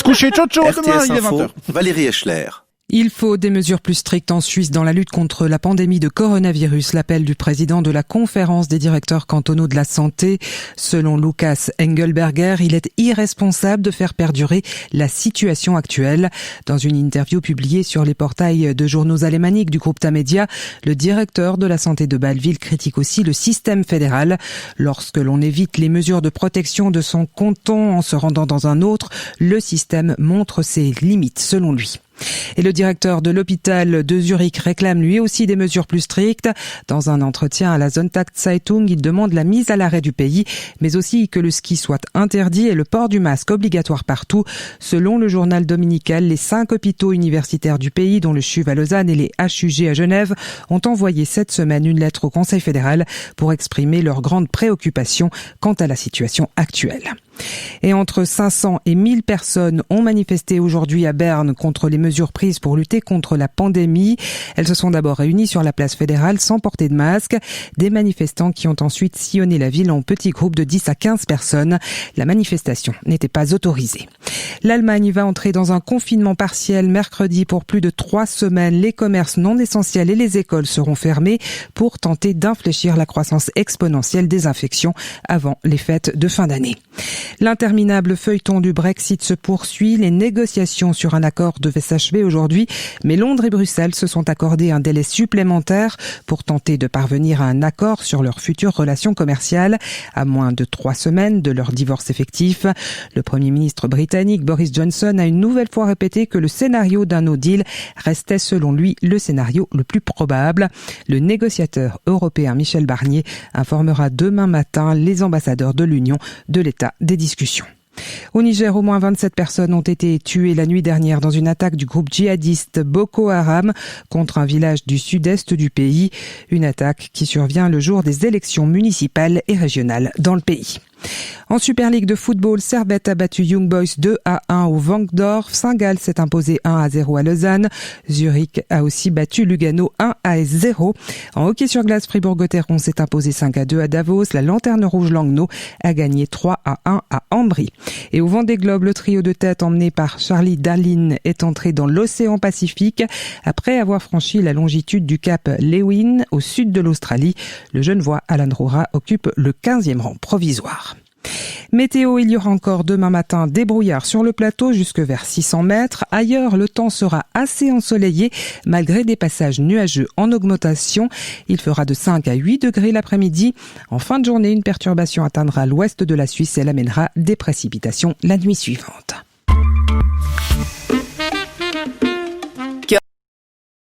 coucher tcho-tcho, demain, il est Info, 20h. Valérie Eschler. Il faut des mesures plus strictes en Suisse dans la lutte contre la pandémie de coronavirus, l'appel du président de la conférence des directeurs cantonaux de la santé. Selon Lukas Engelberger, il est irresponsable de faire perdurer la situation actuelle. Dans une interview publiée sur les portails de journaux alémaniques du groupe Tamedia, le directeur de la santé de Bâle-Ville critique aussi le système fédéral. Lorsque l'on évite les mesures de protection de son canton en se rendant dans un autre, le système montre ses limites, selon lui. Et le directeur de l'hôpital de Zurich réclame lui aussi des mesures plus strictes. Dans un entretien à la Sonntagszeitung, il demande la mise à l'arrêt du pays, mais aussi que le ski soit interdit et le port du masque obligatoire partout. Selon le journal dominical, les 5 hôpitaux universitaires du pays, dont le CHUV à Lausanne et les HUG à Genève, ont envoyé cette semaine une lettre au Conseil fédéral pour exprimer leur grande préoccupation quant à la situation actuelle. Et entre 500 et 1000 personnes ont manifesté aujourd'hui à Berne contre les mesures prises pour lutter contre la pandémie. Elles se sont d'abord réunies sur la place fédérale sans porter de masque. Des manifestants qui ont ensuite sillonné la ville en petits groupes de 10 à 15 personnes. La manifestation n'était pas autorisée. L'Allemagne va entrer dans un confinement partiel mercredi pour plus de 3 semaines. Les commerces non essentiels et les écoles seront fermés pour tenter d'infléchir la croissance exponentielle des infections avant les fêtes de fin d'année. L'interminable feuilleton du Brexit se poursuit. Les négociations sur un accord devaient s'achever aujourd'hui, mais Londres et Bruxelles se sont accordés un délai supplémentaire pour tenter de parvenir à un accord sur leurs futures relations commerciales, à moins de 3 semaines de leur divorce effectif. Le Premier ministre britannique Boris Johnson a une nouvelle fois répété que le scénario d'un no deal restait selon lui le scénario le plus probable. Le négociateur européen Michel Barnier informera demain matin les ambassadeurs de l'Union de l'état des discussions. Au Niger, au moins 27 personnes ont été tuées la nuit dernière dans une attaque du groupe djihadiste Boko Haram contre un village du sud-est du pays. Une attaque qui survient le jour des élections municipales et régionales dans le pays. En Super League de football, Servette a battu Young Boys 2-1 au Wankdorf. Saint-Gall s'est imposé 1-0 à Lausanne. Zurich a aussi battu Lugano 1-0. En hockey sur glace, Fribourg-Gotteron s'est imposé 5-2 à Davos. La Lanterne Rouge Langnau a gagné 3-1 à Ambry. Et au Vendée Globe, le trio de tête emmené par Charlie Dallin est entré dans l'océan Pacifique. Après avoir franchi la longitude du cap Lewin au sud de l'Australie, le Genevois Alan Roura occupe le 15e rang provisoire. Météo, il y aura encore demain matin des brouillards sur le plateau jusque vers 600 mètres. Ailleurs, le temps sera assez ensoleillé malgré des passages nuageux en augmentation. Il fera de 5 à 8 degrés l'après-midi. En fin de journée, une perturbation atteindra l'ouest de la Suisse et elle amènera des précipitations la nuit suivante.